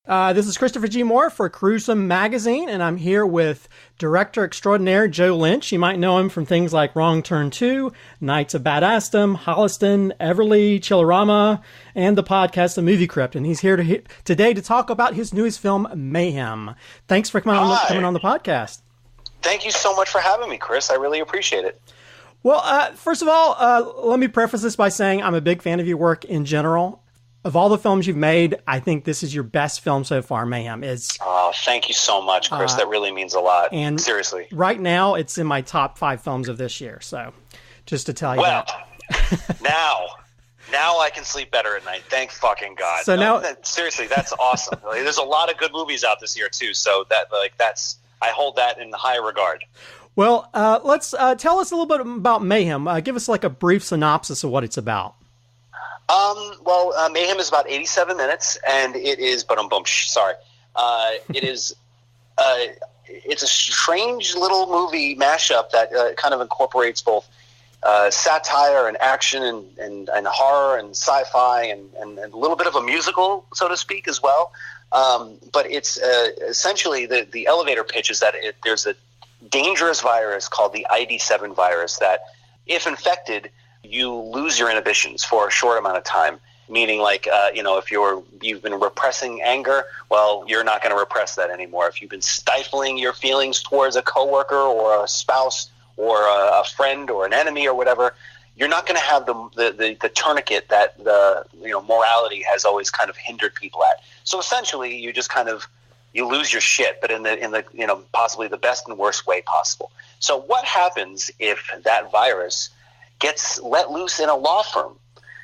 This is Christopher G. Moore for Gruesome Magazine, and I'm here with director extraordinaire Joe Lynch. You might know him from things like Wrong Turn 2, Knights of Badassdom, Holliston, Everly, Chillerama, and the podcast The Movie Crypt. And he's here today to talk about his newest film, Mayhem. Thanks for coming on the podcast. Thank you so much for having me, Chris. I really appreciate it. Well, first of all, let me preface this by saying I'm a big fan of your work in general. Of all the films you've made, I think this is your best film so far, Mayhem. Oh, thank you so much, Chris. That really means a lot. And seriously. Right now, it's in my top 5 films of this year. So, just to tell you that. now I can sleep better at night. Thank fucking God. So seriously, that's awesome. There's a lot of good movies out this year too. So I hold that in high regard. Well, let's tell us a little bit about Mayhem. Give us like a brief synopsis of what it's about. Mayhem is about 87 minutes, and it is, it's a strange little movie mashup that kind of incorporates both satire and action and horror and sci-fi and a little bit of a musical, so to speak, as well. But it's essentially the elevator pitch is that there's a dangerous virus called the ID7 virus that, if infected, you lose your inhibitions for a short amount of time, meaning if you've been repressing anger, well, you're not going to repress that anymore. If you've been stifling your feelings towards a coworker or a spouse or a friend or an enemy or whatever, you're not going to have the tourniquet that morality has always kind of hindered people at. So essentially, you just you lose your shit, but in the possibly the best and worst way possible. So what happens if that virus gets let loose in a law firm?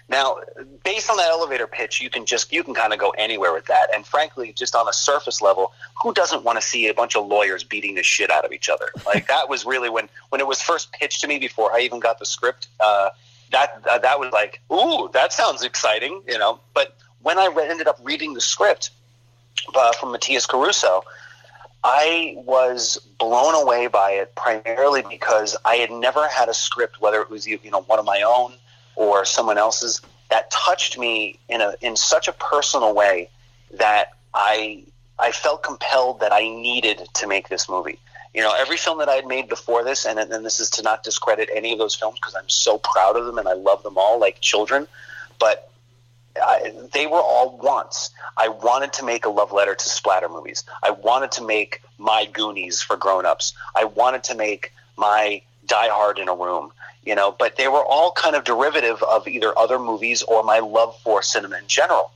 Now, based on that elevator pitch, you can kind of go anywhere with that. And frankly, just on a surface level, who doesn't want to see a bunch of lawyers beating the shit out of each other? Like, that was really when it was first pitched to me before I even got the script. That was like, ooh, that sounds exciting, But when I ended up reading the script from Matthias Caruso, I was blown away by it primarily because I had never had a script, whether it was one of my own or someone else's, that touched me in such a personal way that I felt compelled that I needed to make this movie. Every film that I had made before this, and this is to not discredit any of those films because I'm so proud of them and I love them all like children, but they were all wants. I wanted to make a love letter to splatter movies. I wanted to make my Goonies for grown-ups. I wanted to make my Die Hard in a Room, but they were all kind of derivative of either other movies or my love for cinema in general.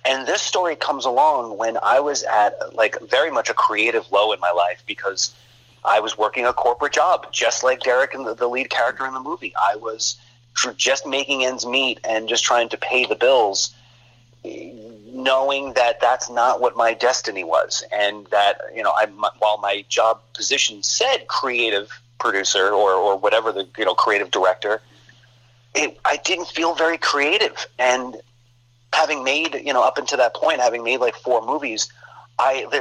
And this story comes along when I was at very much a creative low in my life because I was working a corporate job, just like Derek and the lead character in the movie. I was just making ends meet and just trying to pay the bills, knowing that that's not what my destiny was. And that, while my job position said creative producer or whatever, the creative director, I didn't feel very creative. And having made, up until that point, having made 4 movies,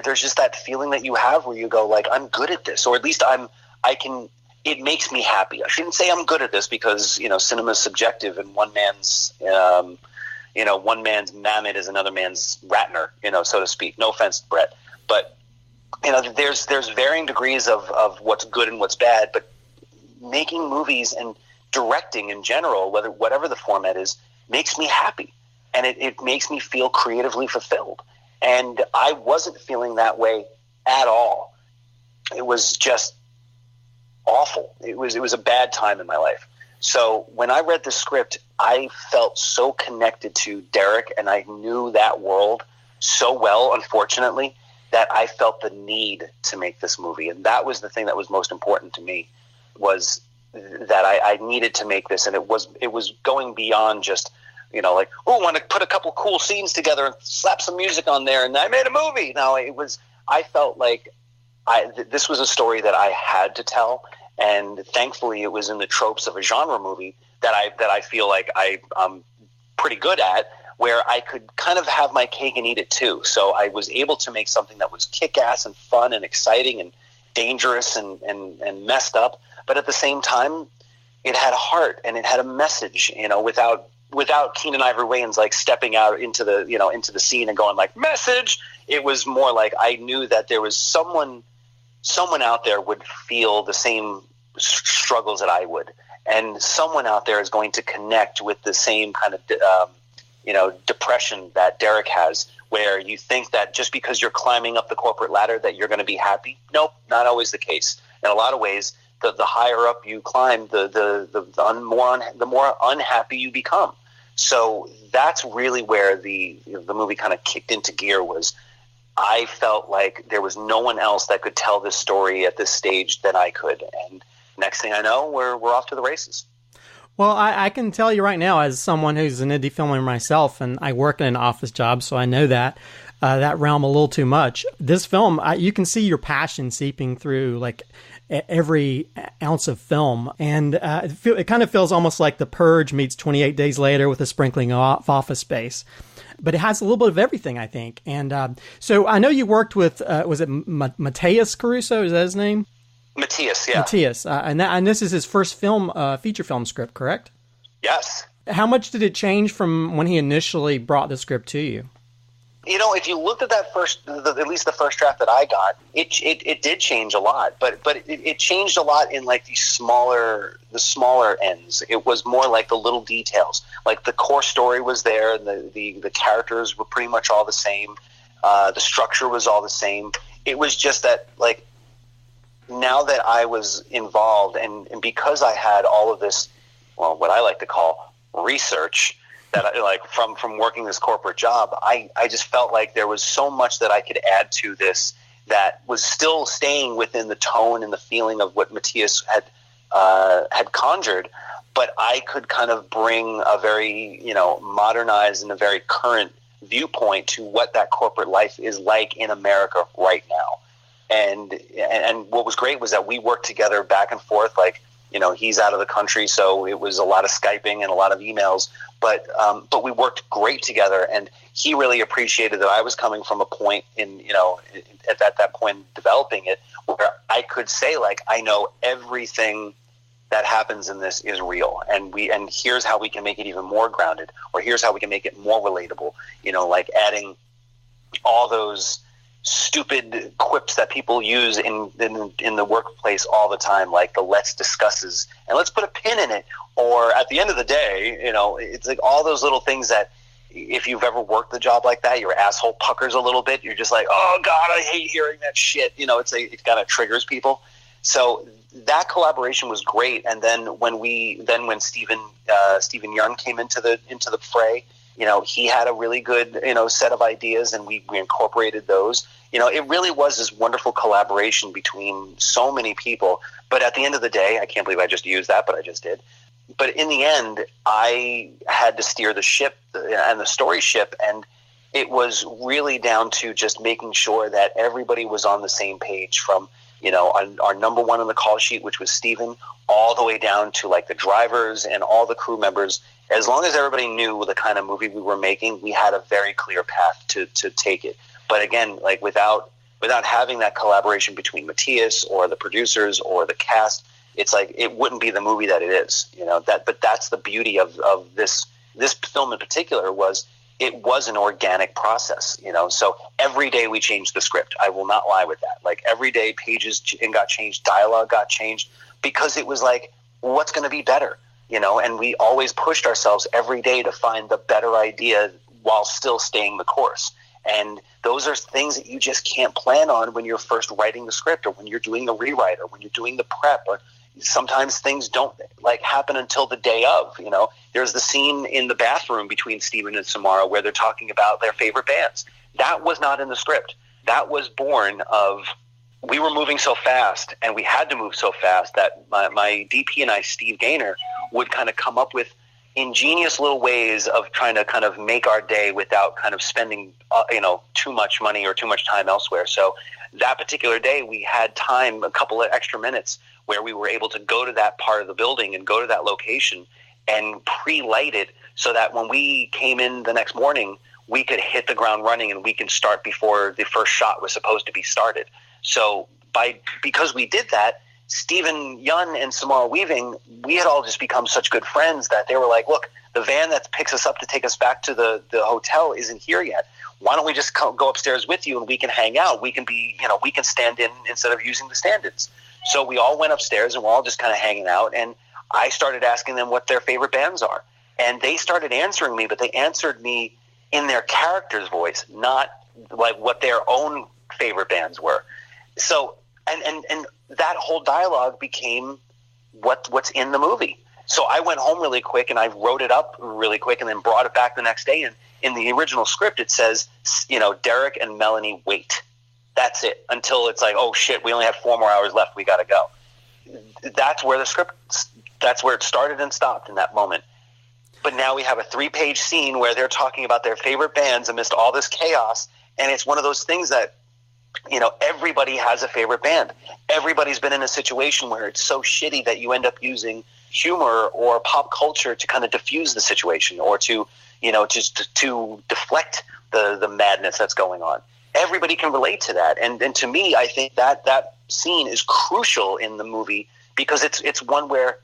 there's just that feeling that you have where you go I'm good at this, or at least it makes me happy. I shouldn't say I'm good at this because, cinema is subjective and one man's mammoth is another man's Ratner, so to speak. No offense, Brett. But, there's varying degrees of what's good and what's bad, but making movies and directing in general, whatever the format is, makes me happy. And it makes me feel creatively fulfilled. And I wasn't feeling that way at all. It was just awful. It was a bad time in my life. So when I read the script, I felt so connected to Derek, and I knew that world so well, unfortunately, that I felt the need to make this movie. And that was the thing that was most important to me, was that I needed to make this. And it was going beyond just, I want to put a couple cool scenes together and slap some music on there and I made a movie. No, I felt like this was a story that I had to tell. And thankfully it was in the tropes of a genre movie that I feel like I'm pretty good at, where I could kind of have my cake and eat it too. So I was able to make something that was kick-ass and fun and exciting and dangerous and messed up, but at the same time, it had a heart and it had a message, without without Keenan Ivory Wayans like stepping out into the scene and going like message. It was more like I knew that there was someone out there would feel the same struggles that I would, and someone out there is going to connect with the same kind of depression that Derek has, where you think that just because you're climbing up the corporate ladder that you're going to be happy. Nope, not always the case. In a lot of ways, the higher up you climb, the more unhappy you become. So that's really where the movie kind of kicked into gear. Was I felt like there was no one else that could tell this story at this stage than I could, and next thing I know, we're off to the races. Well, I can tell you right now, as someone who's an indie filmmaker myself, and I work in an office job, so I know that realm a little too much. This film, you can see your passion seeping through like every ounce of film, and it kind of feels almost like The Purge meets 28 Days Later with a sprinkling of Office Space. But it has a little bit of everything, I think. And so I know you worked with, was it Mateus Caruso? Is that his name? Matthias, yeah. Matthias. And this is his first feature film script, correct? Yes. How much did it change from when he initially brought the script to you? If you looked at that at least the first draft that I got, it did change a lot. But it changed a lot in like the smaller ends. It was more like the little details. Like the core story was there, and the characters were pretty much all the same. The structure was all the same. It was just that like, now that I was involved, and because I had all of this, well, what I like to call research, that I, like from working this corporate job, I just felt like there was so much that I could add to this that was still staying within the tone and the feeling of what Matthias had conjured, but I could kind of bring a very modernized and a very current viewpoint to what that corporate life is like in America right now. And what was great was that we worked together back and forth. Like, he's out of the country, so it was a lot of Skyping and a lot of emails. But we worked great together, and he really appreciated that I was coming from a point at that point in developing it, where I could say like, I know everything that happens in this is real, and here's how we can make it even more grounded, or here's how we can make it more relatable. Like adding all those stupid quips that people use in the workplace all the time, like the let's discusses and let's put a pin in it, or at the end of the day, it's like all those little things that if you've ever worked the job like that, your asshole puckers a little bit. You're just like, oh God, I hate hearing that shit. It kind of triggers people. So that collaboration was great. And then when Stephen Yeun came into the fray, he had a really good, set of ideas, and we incorporated those. It really was this wonderful collaboration between so many people. But at the end of the day, I can't believe I just used that, but I just did. But in the end, I had to steer the ship and the story ship, and it was really down to just making sure that everybody was on the same page, from our number one on the call sheet, which was Stephen, all the way down to like the drivers and all the crew members. As long as everybody knew the kind of movie we were making, we had a very clear path to take it. But again, like without having that collaboration between Matthias or the producers or the cast, it's like it wouldn't be the movie that it is. But that's the beauty of this film in particular. It was an organic process, so every day we changed the script. I will not lie with that. Like every day pages got changed, dialogue got changed, because it was like, what's going to be better? And we always pushed ourselves every day to find the better idea while still staying the course. And those are things that you just can't plan on when you're first writing the script, or when you're doing the rewrite, or when you're doing the prep, or sometimes things don't like happen until the day of. There's the scene in the bathroom between Steven and Samara where they're talking about their favorite bands. That was not in the script. That was born of, we were moving so fast, and we had to move so fast that my DP and I, Steve Gaynor, would kind of come up with ingenious little ways of trying to kind of make our day without kind of spending too much money or too much time elsewhere. So that particular day we had time, a couple of extra minutes, where we were able to go to that part of the building and go to that location and pre-light it, so that when we came in the next morning, we could hit the ground running and we can start before the first shot was supposed to be started. So because we did that, Stephen Yun and Samara Weaving, we had all just become such good friends that they were like, look, the van that picks us up to take us back to the hotel isn't here yet. Why don't we just go upstairs with you and we can hang out? We can be, we can stand in instead of using the stand-ins. So we all went upstairs and we're all just kind of hanging out. And I started asking them what their favorite bands are. And they started answering me, but they answered me in their character's voice, not like what their own favorite bands were. So, and that whole dialogue became what's in the movie. So I went home really quick and I wrote it up really quick and then brought it back the next day. And in the original script, it says, Derek and Melanie wait. That's it, until it's like, oh shit, we only have 4 more hours left. We got to go. That's where that's where it started and stopped in that moment. But now we have a 3-page scene where they're talking about their favorite bands amidst all this chaos. And it's one of those things that, everybody has a favorite band. Everybody's been in a situation where it's so shitty that you end up using humor or pop culture to kind of diffuse the situation or to, just to deflect the madness that's going on. Everybody can relate to that. And to me, I think that scene is crucial in the movie because it's one where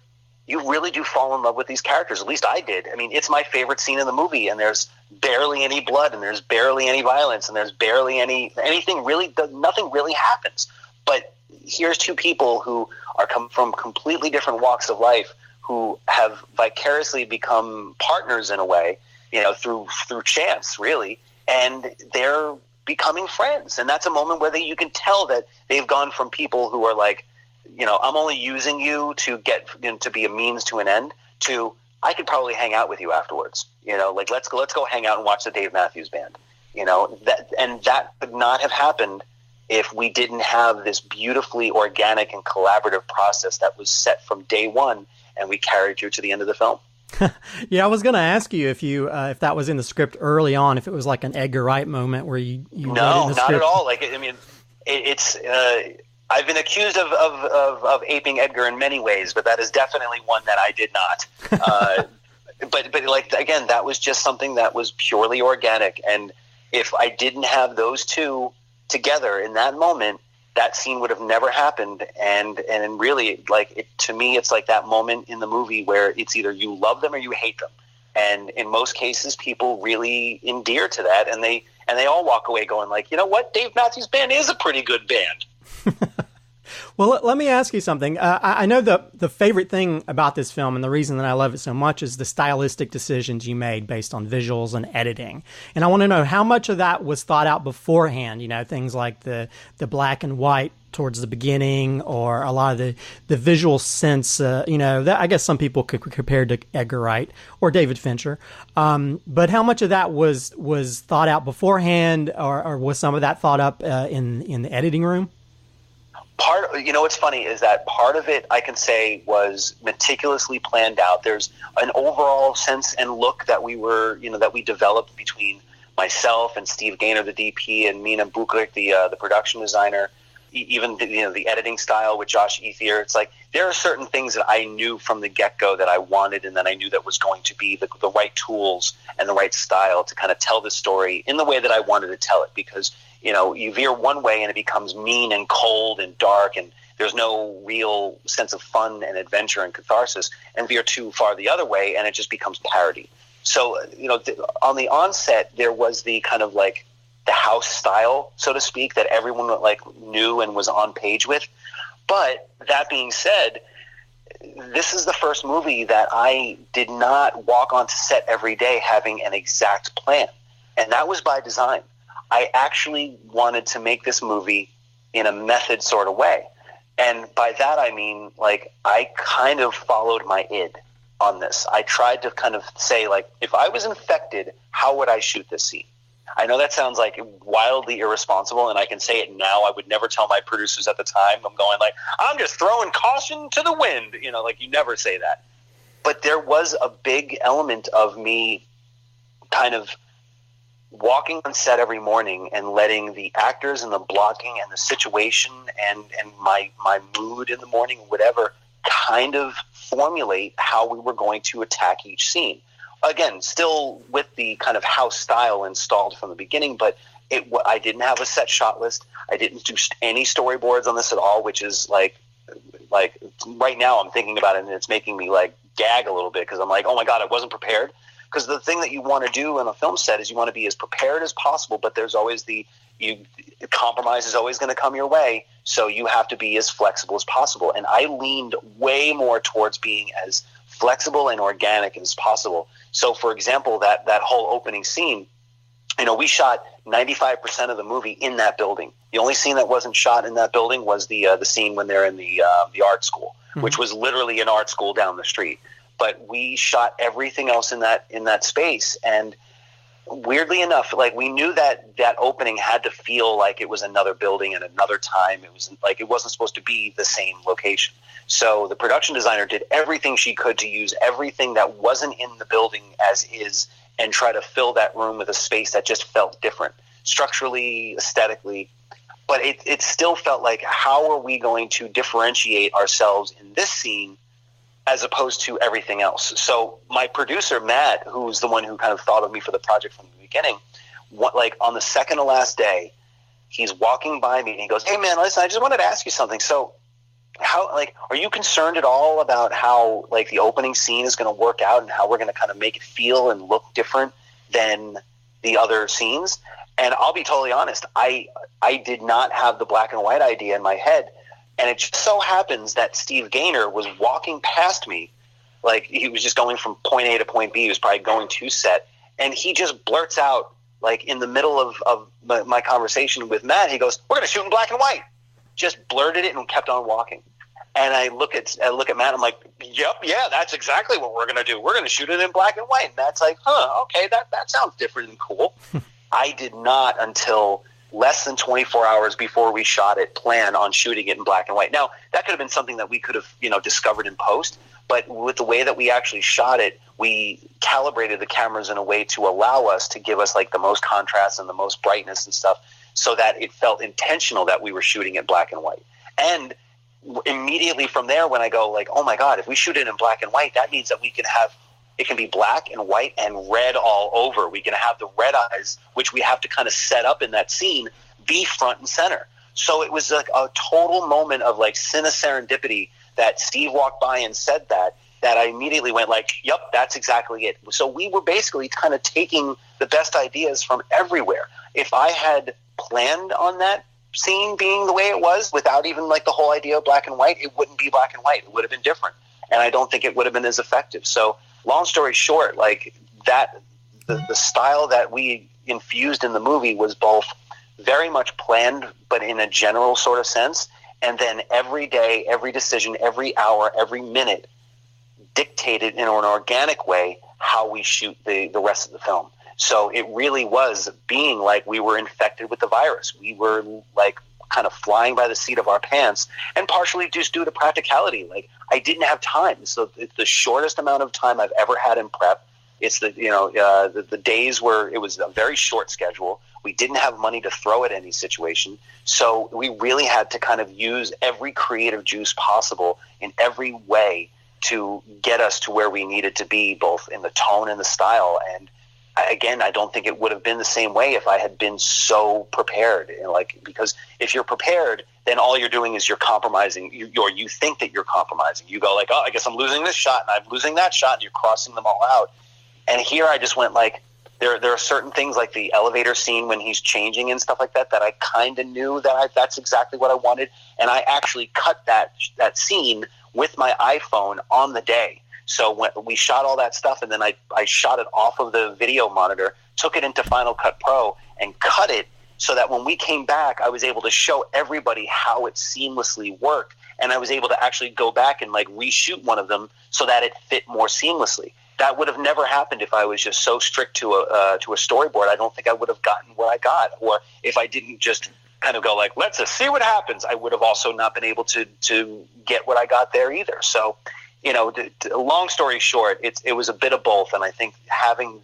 you really do fall in love with these characters. At least I did. I mean, it's my favorite scene in the movie, and there's barely any blood, and there's barely any violence, and there's barely anything really. Nothing really happens. But here's 2 people who are come from completely different walks of life, who have vicariously become partners in a way, through chance, really, and they're becoming friends. And that's a moment where you can tell that they've gone from people who are like, I'm only using you to get to be a means to an end, to I could probably hang out with you afterwards. Like let's go hang out and watch the Dave Matthews Band. That could not have happened if we didn't have this beautifully organic and collaborative process that was set from day one, and we carried you to the end of the film. Yeah, I was going to ask you if that was in the script early on, if it was like an Edgar Wright moment where you no, wrote it in the script. Not at all. Like, I mean, it's I've been accused of aping Edgar in many ways, but that is definitely one that I did not. But like, again, that was just something that was purely organic. And if I didn't have those 2 together in that moment, that scene would have never happened. And really, like, to me, it's like that moment in the movie where it's either you love them or you hate them. And in most cases, people really endear to that, and they all walk away going like, you know what, Dave Matthews Band is a pretty good band. Well, let me ask you something. I know the favorite thing about this film, and the reason that I love it so much, is the stylistic decisions you made based on visuals and editing. And I want to know how much of that was thought out beforehand, things like the black and white towards the beginning, or a lot of the visual sense, that I guess some people could compare to Edgar Wright or David Fincher. But how much of that was thought out beforehand, or was some of that thought up in the editing room? What's funny is that part of it, I can say, was meticulously planned out. There's an overall sense and look that we developed between myself and Steve Gaynor, the DP, and Mina Buklik, the production designer. Even the editing style with Josh Ethier. It's like there are certain things that I knew from the get-go that I wanted, and that I knew that was going to be the right tools and the right style to kind of tell the story in the way that I wanted to tell it. Because you veer one way and it becomes mean and cold and dark, and there's no real sense of fun and adventure and catharsis, and veer too far the other way and it just becomes parody. So, on the onset, there was the kind of like the house style, so to speak, that everyone like knew and was on page with. But that being said, this is the first movie that I did not walk onto set every day having an exact plan. And that was by design. I actually wanted to make this movie in a method sort of way. And by that, I mean, like, I kind of followed my id on this. I tried to kind of say, like, if I was infected, how would I shoot this scene? I know that sounds like wildly irresponsible, and I can say it now. I would never tell my producers at the time. I'm going like, I'm just throwing caution to the wind. Like, you never say that. But there was a big element of me kind of walking on set every morning and letting the actors and the blocking and the situation and my mood in the morning, whatever, kind of formulate how we were going to attack each scene. Again, still with the kind of house style installed from the beginning, but I didn't have a set shot list. I didn't do any storyboards on this at all, which is like like right now I'm thinking about it and it's making me like gag a little bit because I'm like, oh my God, I wasn't prepared. Because the thing that you want to do on a film set is you want to be as prepared as possible, but there's always compromise is always going to come your way. So you have to be as flexible as possible. And I leaned way more towards being as flexible and organic as possible. So for example, that whole opening scene, we shot 95% of the movie in that building. The only scene that wasn't shot in that building was the scene when they're in the art school, which was literally an art school down the street. But we shot everything else in that space. And weirdly enough, like we knew that opening had to feel like it was another building and another time. It was like it wasn't supposed to be the same location. So the production designer did everything she could to use everything that wasn't in the building as is and try to fill that room with a space that just felt different, structurally, aesthetically. But it still felt like, how are we going to differentiate ourselves in this scene as opposed to everything else? So my producer, Matt, who's the one who kind of thought of me for the project from the beginning, like on the second to last day, he's walking by me and he goes, "Hey man, listen, I just wanted to ask you something. So are you concerned at all about how like the opening scene is going to work out and how we're going to kind of make it feel and look different than the other scenes?" And I'll be totally honest, I did not have the black and white idea in my head. And it just so happens that Steve Gaynor was walking past me, like he was just going from point A to point B. He was probably going to set. And he just blurts out, like in the middle of my conversation with Matt, he goes, "We're going to shoot in black and white." Just blurted it and kept on walking. And I look at Matt, I'm like, "Yep, yeah, that's exactly what we're going to do. We're going to shoot it in black and white." And Matt's like, okay, that sounds different and cool. I did not, until less than 24 hours before we shot it, plan on shooting it in black and white. Now, that could have been something that we could have, discovered in post, but with the way that we actually shot it, we calibrated the cameras in a way to allow us to give us like the most contrast and the most brightness and stuff, so that it felt intentional that we were shooting it black and white. And immediately from there, when I go like, oh my God, if we shoot it in black and white, that means that we can have, it can be black and white and red all over. We can have the red eyes, which we have to kind of set up in that scene, be front and center. So it was like a total moment of like serendipity that Steve walked by and said that I immediately went like, yep, that's exactly it. So we were basically kind of taking the best ideas from everywhere. If I had planned on that scene being the way it was without even like the whole idea of black and white, it wouldn't be black and white. It would have been different. And I don't think it would have been as effective. So long story short, like that, the style that we infused in the movie was both very much planned, but in a general sort of sense. And then every day, every decision, every hour, every minute dictated in an organic way how we shoot the rest of the film. So it really was being like we were infected with the virus. We were like kind of flying by the seat of our pants, and partially just due to practicality. Like I didn't have time. So it's the shortest amount of time I've ever had in prep. It's the days where it was a very short schedule. We didn't have money to throw at any situation. So we really had to kind of use every creative juice possible in every way to get us to where we needed to be, both in the tone and the style. And again, I don't think it would have been the same way if I had been so prepared. Because if you're prepared, then all you're doing is you're compromising. You think that you're compromising. You go like, oh, I guess I'm losing this shot and I'm losing that shot, and you're crossing them all out. And here I just went like, there are certain things like the elevator scene when he's changing and stuff like that I kind of knew that that's exactly what I wanted. And I actually cut that scene with my iPhone on the day. So when we shot all that stuff, and then I shot it off of the video monitor, took it into Final Cut Pro, and cut it so that when we came back, I was able to show everybody how it seamlessly worked. And I was able to actually go back and like reshoot one of them so that it fit more seamlessly. That would have never happened if I was just so strict to a storyboard. I don't think I would have gotten what I got. Or if I didn't just kind of go like, let's just see what happens, I would have also not been able to get what I got there either. So, long story short, it was a bit of both. And I think having,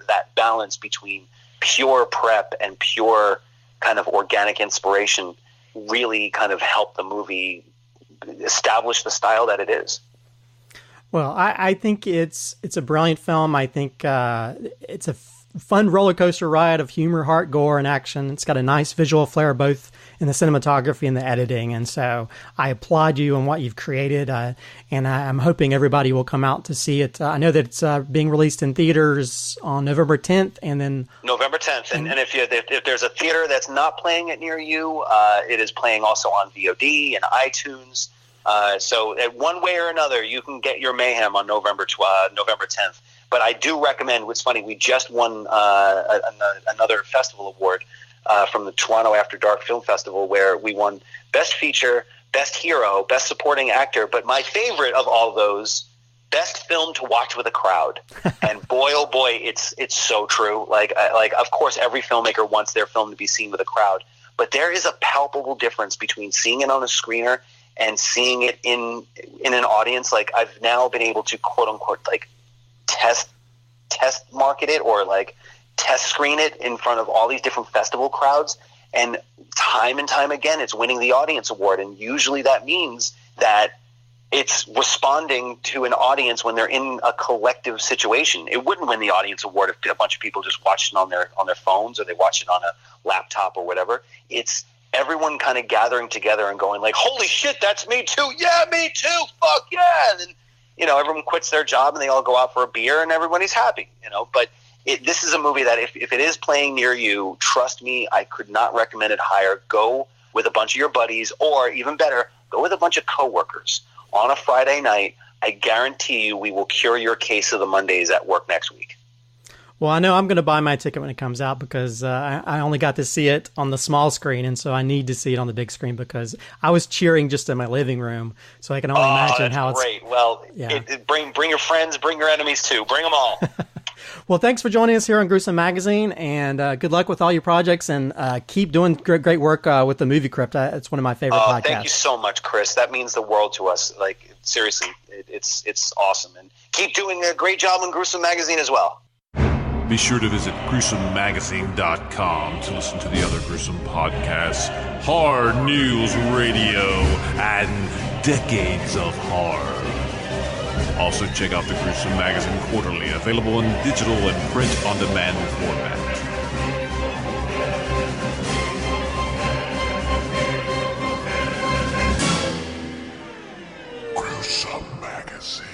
that balance between pure prep and pure kind of organic inspiration really kind of helped the movie establish the style that it is. Well, I think it's a brilliant film. I think it's a fun roller coaster ride of humor, heart, gore, and action. It's got a nice visual flair both and the cinematography and the editing. And so I applaud you on what you've created, and I'm hoping everybody will come out to see it. I know that it's being released in theaters on November 10th, and then November 10th. And if there's a theater that's not playing it near you, it is playing also on VOD and iTunes. So one way or another, you can get your Mayhem on November 10th. But I do recommend, what's funny, we just won another festival award from the Toronto After Dark Film Festival, where we won Best Feature, Best Hero, Best Supporting Actor. But my favorite of all those, Best Film to Watch with a Crowd. And boy, oh boy, it's so true. Like, of course, every filmmaker wants their film to be seen with a crowd. But there is a palpable difference between seeing it on a screener and seeing it in an audience. Like, I've now been able to, quote unquote, like, test market it, or like test screen it in front of all these different festival crowds, and time again it's winning the audience award. And usually that means that it's responding to an audience when they're in a collective situation. It wouldn't win the audience award if a bunch of people just watched it on their phones, or they watched it on a laptop or whatever. It's everyone kind of gathering together and going like, holy shit, that's me too. Yeah, me too. Fuck yeah. And then, everyone quits their job and they all go out for a beer and everybody's happy, But this is a movie that if it is playing near you, trust me, I could not recommend it higher. Go with a bunch of your buddies, or even better, go with a bunch of coworkers on a Friday night. I guarantee you we will cure your case of the Mondays at work next week. Well, I know I'm going to buy my ticket when it comes out, because I only got to see it on the small screen, and so I need to see it on the big screen, because I was cheering just in my living room, so I can only imagine how it's great. Well, yeah. Bring your friends, bring your enemies too, bring them all. Well, thanks for joining us here on Gruesome Magazine, and good luck with all your projects, and keep doing great work with the Movie Crypt. It's one of my favorite podcasts. Thank you so much, Chris. That means the world to us. Like, seriously, it's awesome, and keep doing a great job on Gruesome Magazine as well. Be sure to visit GruesomeMagazine.com to listen to the other Gruesome podcasts, Hard News Radio, and Decades of Horror. Also, check out the Gruesome Magazine Quarterly, available in digital and print-on-demand format. Gruesome Magazine.